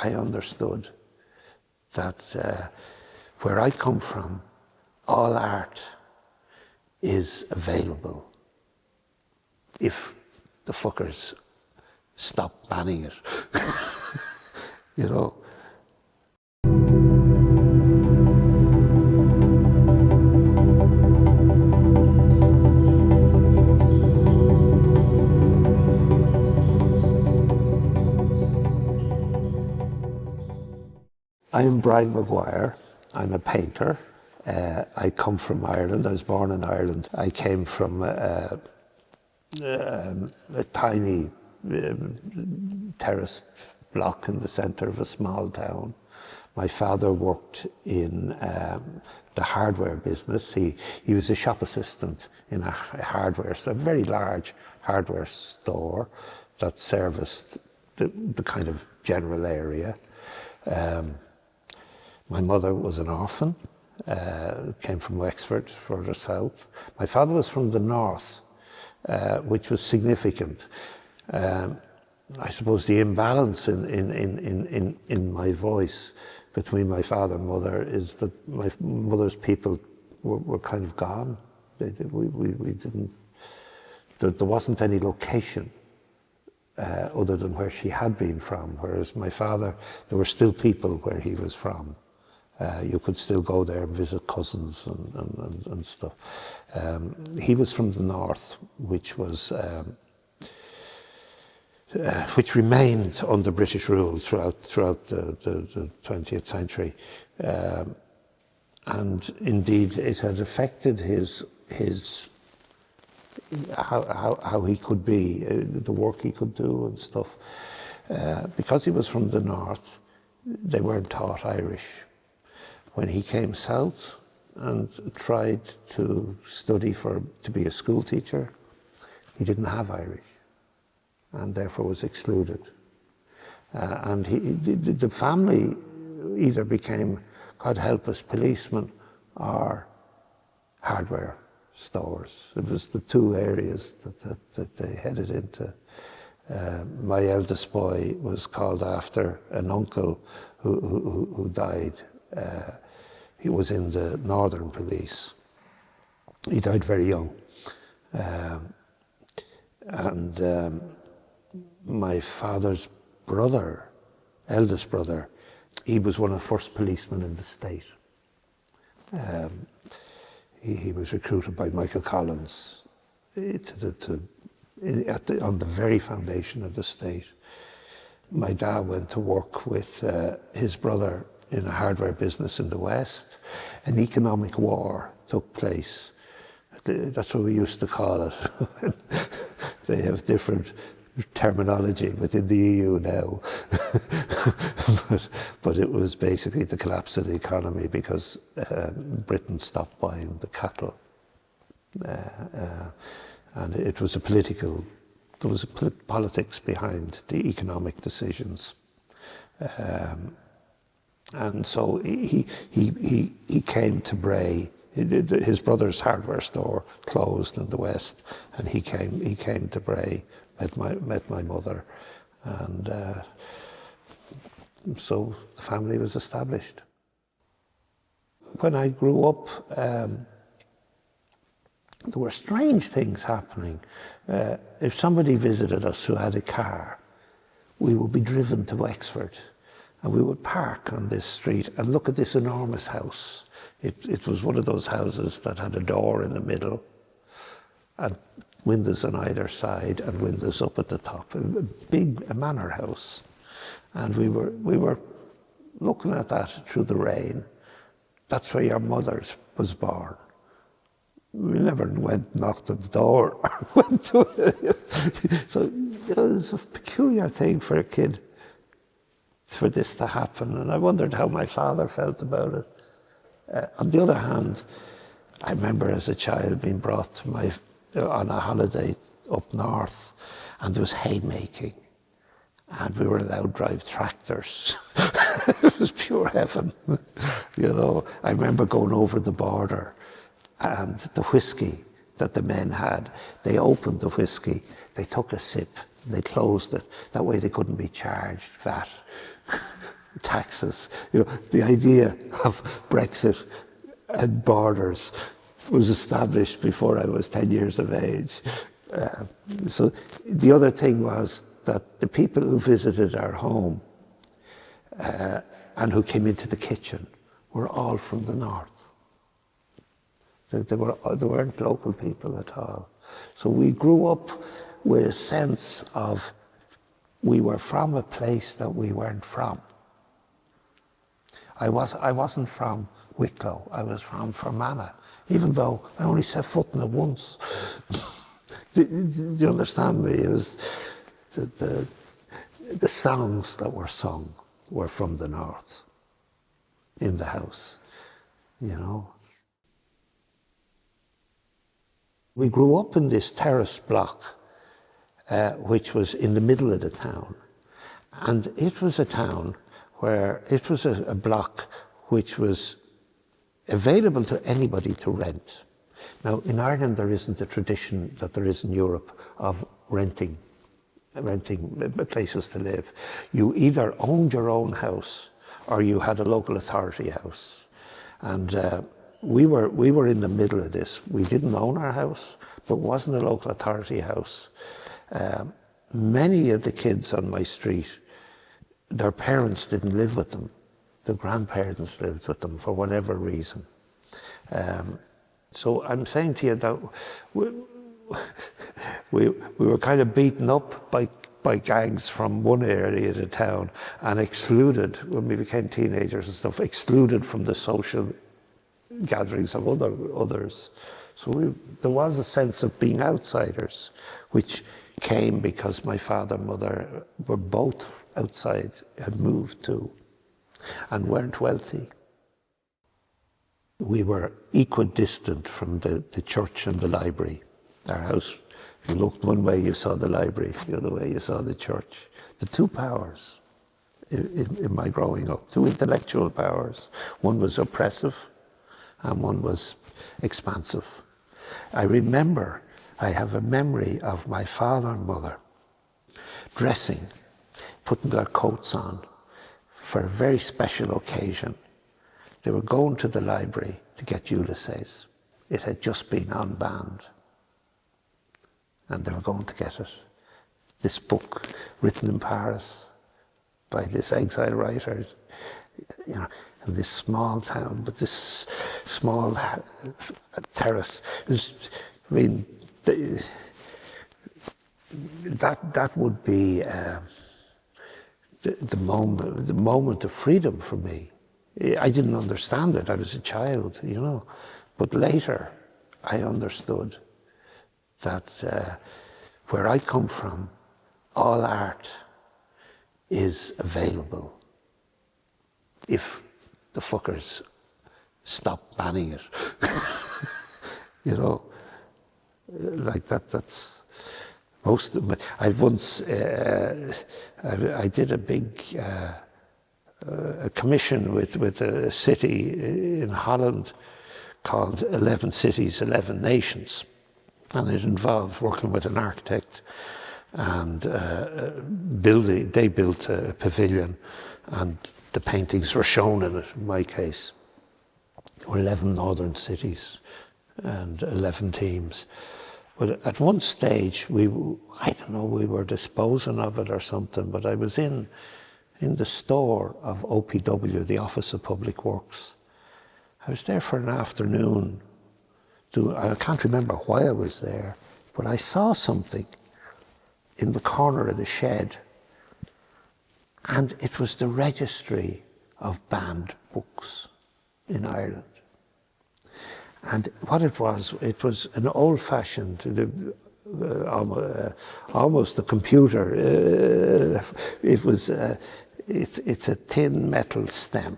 I understood that where I come from, all art is available if the fuckers stop banning it. You know. I'm Brian Maguire. I'm a painter. I come from Ireland. I was born in Ireland. I came from a tiny terraced block in the centre of a small town. My father worked in the hardware business. He was a shop assistant in a hardware, so a very large hardware store that serviced the kind of general area. My mother was an orphan, came from Wexford, further south. My father was from the north, which was significant. I suppose the imbalance in my voice between my father and mother is that my mother's people were kind of gone. We didn't. There wasn't any location other than where she had been from. Whereas my father, there were still people where he was from. You could still go there and visit cousins and stuff. He was from the north, which remained under British rule throughout the 20th century, and indeed it had affected his how he could be, the work he could do and stuff. Because he was from the north, they weren't taught Irish. When he came south and tried to study to be a school teacher, he didn't have Irish and therefore was excluded. And the family either became, God help us, policemen or hardware stores. It was the two areas that they headed into. My eldest boy was called after an uncle who died. He was in the Northern Police. He died very young. My father's brother, eldest brother, he was one of the first policemen in the state. He was recruited by Michael Collins on the very foundation of the state. My dad went to work with his brother in a hardware business in the West. An economic war took place. That's what we used to call it. They have different terminology within the EU now. but it was basically the collapse of the economy because Britain stopped buying the cattle. And it was there was politics behind the economic decisions. And so he came to Bray. His brother's hardware store closed in the West, and he came to Bray, met my mother, and so the family was established. When I grew up, there were strange things happening. If somebody visited us who had a car, we would be driven to Wexford. And we would park on this street and look at this enormous house. It was one of those houses that had a door in the middle and windows on either side and windows up at the top. A manor house. And we were looking at that through the rain. That's where your mother was born. We never knocked at the door or went to it. So it was a peculiar thing for a kid for this to happen, and I wondered how my father felt about it. On the other hand, I remember as a child being brought on a holiday up north, and there was haymaking, and we were allowed to drive tractors. It was pure heaven, you know. I remember going over the border, and the whiskey that the men had, they opened the whiskey, they took a sip, they closed it. That way they couldn't be charged VAT. taxes. The idea of Brexit and borders was established before I was 10 years of age. So the other thing was that the people who visited our home and who came into the kitchen were all from the north. They weren't local people at all. So we grew up with a sense of we were from a place that we weren't from. I wasn't from Wicklow, I was from Fermanagh, even though I only set foot in it once. Do you understand me? It was the songs that were sung were from the north in the house, We grew up in this terrace block, which was in the middle of the town. And it was a town where it was a block which was available to anybody to rent. Now, in Ireland, there isn't the tradition that there is in Europe of renting places to live. You either owned your own house or you had a local authority house. And we were in the middle of this. We didn't own our house, but it wasn't a local authority house. Many of the kids on my street, their parents didn't live with them. The grandparents lived with them for whatever reason. So I'm saying to you that we were kind of beaten up by gangs from one area of the town and excluded, when we became teenagers and stuff, excluded from the social gatherings of others. So there was a sense of being outsiders, which came because my father and mother were both outside, had moved too, and weren't wealthy. We were equidistant from the church and the library. Our house, if you looked one way, you saw the library, the other way, you saw the church. The two powers in my growing up, two intellectual powers. One was oppressive and one was expansive. I have a memory of my father and mother dressing, putting their coats on for a very special occasion. They were going to the library to get Ulysses. It had just been unbanned. And they were going to get it. This book written in Paris by this exile writer, in this small town, but this small terrace. That would be the moment of freedom for me. I didn't understand it. I was a child, But later, I understood that where I come from, all art is available if the fuckers stop banning it. Like that's most of my. I once I did a big a commission with a city in Holland called 11 Cities, 11 Nations. And it involved working with an architect and they built a pavilion and the paintings were shown in it, in my case. There were 11 northern cities and 11 teams. But at one stage, we were disposing of it or something, but I was in the store of OPW, the Office of Public Works. I was there for an afternoon. I can't remember why I was there, but I saw something in the corner of the shed, and it was the registry of banned books in Ireland. And what it was an old-fashioned, almost a computer. It's a thin metal stem,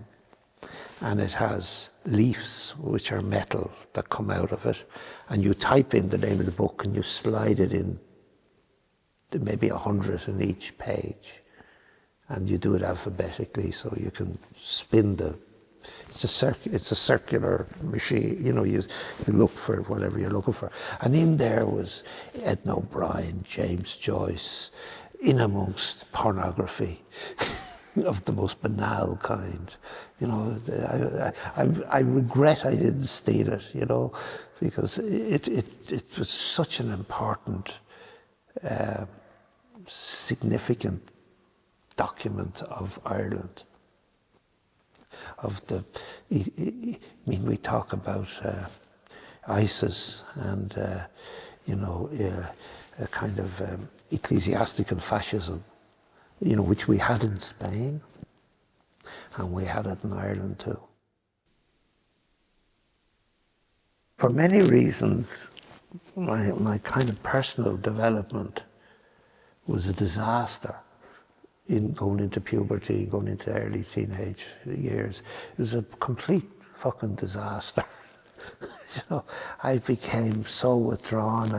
and it has leaves which are metal that come out of it, and you type in the name of the book and you slide it in, maybe 100 in each page, and you do it alphabetically so you can spin it's a circular machine, you look for whatever you're looking for. And in there was Edna O'Brien, James Joyce, in amongst pornography. of the most banal kind. You know, I regret I didn't steal it, you know, because it was such an important, significant document of Ireland. I mean, we talk about ISIS and, you know, a kind of ecclesiastical fascism, you know, which we had in Spain, and we had it in Ireland too. For many reasons, my kind of personal development was a disaster in going into puberty, going into early teenage years. It was a complete fucking disaster. You know, I became so withdrawn.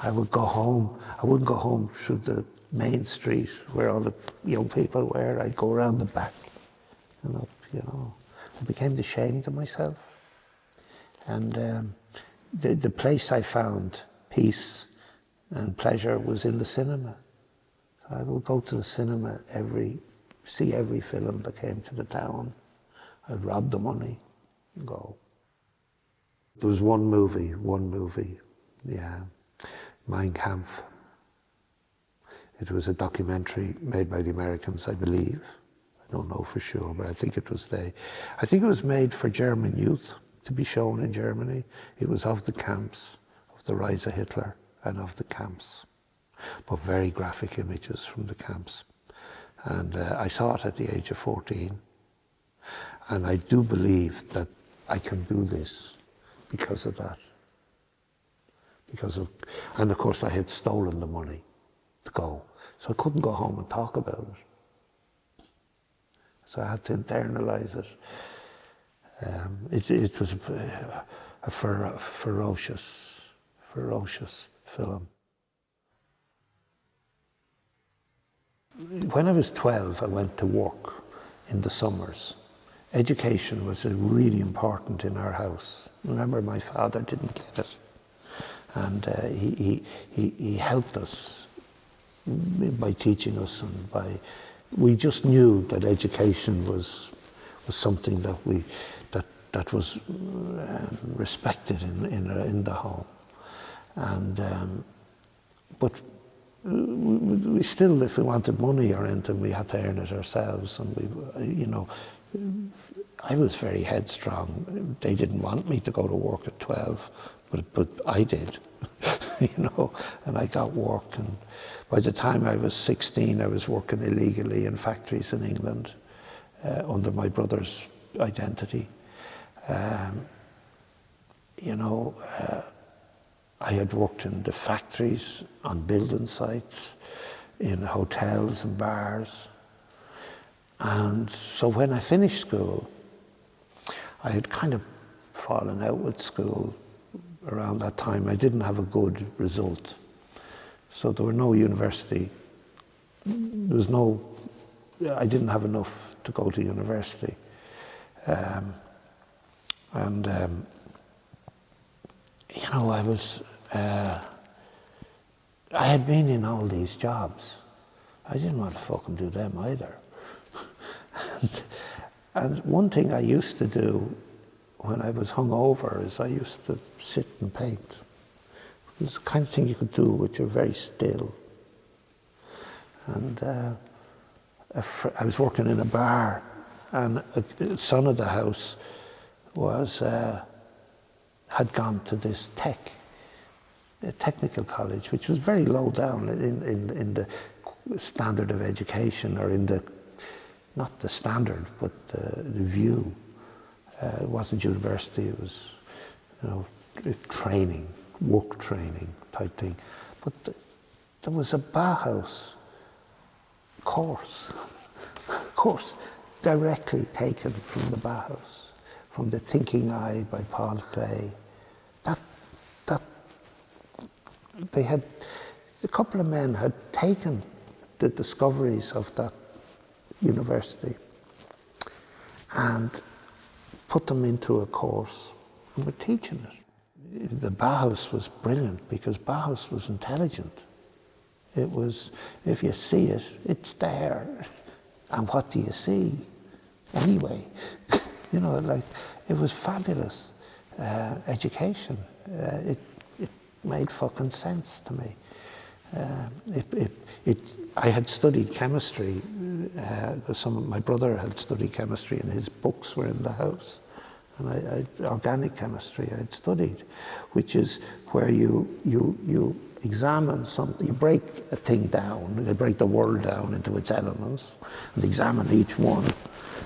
I would go home. I wouldn't go home through the main street where all the young people were. I'd go around the back. You know, I became ashamed of myself. And the place I found peace and pleasure was in the cinema. I would go to the cinema see every film that came to the town. I'd rob the money and go. There was one movie, yeah, Mein Kampf. It was a documentary made by the Americans, I believe. I don't know for sure, but I think it was I think it was made for German youth to be shown in Germany. It was of the camps, of the rise of Hitler and of the camps, but very graphic images from the camps. And I saw it at the age of 14. And I do believe that I can do this because of that. And of course I had stolen the money to go. So I couldn't go home and talk about it. So I had to internalize it. It was a ferocious film. When I was 12, I went to work in the summers. Education was really important in our house. Remember, my father didn't get it. And he helped us by teaching us, and we just knew that education was something that was respected in the home. And but we still, if we wanted money or anything, we had to earn it ourselves. And you know, I was very headstrong. They didn't want me to go to work at 12, but I did, you know, and I got work. And by the time I was 16, I was working illegally in factories in England under my brother's identity. You know, I had worked in the factories, on building sites, in hotels and bars. And so when I finished school, I had kind of fallen out with school around that time. I didn't have a good result. So there were no university. I didn't have enough to go to university. You know, I had been in all these jobs. I didn't want to fucking do them either. And one thing I used to do when I was hungover is I used to sit and paint. It was the kind of thing you could do which you're very still. And I was working in a bar, and a son of the house had gone to this technical college, which was very low down in the standard of education, or not the standard, but the view. It wasn't university, it was, you know, training, work training type thing. But there was a Bauhaus course directly taken from the Bauhaus, from The Thinking Eye by Paul Klee. They had, a couple of men had taken the discoveries of that university and put them into a course and were teaching it. The Bauhaus was brilliant because Bauhaus was intelligent. It was, if you see it, it's there. And what do you see? Anyway, you know, like, it was fabulous education. It made fucking sense to me. I had studied chemistry. My brother had studied chemistry, and his books were in the house. And organic chemistry I had studied, which is where you examine something, you break a thing down, you break the world down into its elements, and examine each one.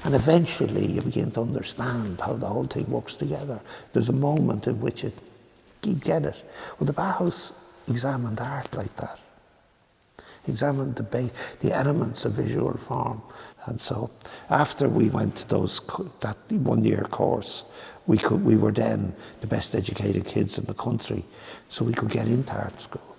And eventually you begin to understand how the whole thing works together. There's a moment in which you get it. Well, the Bauhaus examined art like that. Examined the elements of visual form. And so after we went to that 1 year course, we were then the best educated kids in the country, so we could get into art school.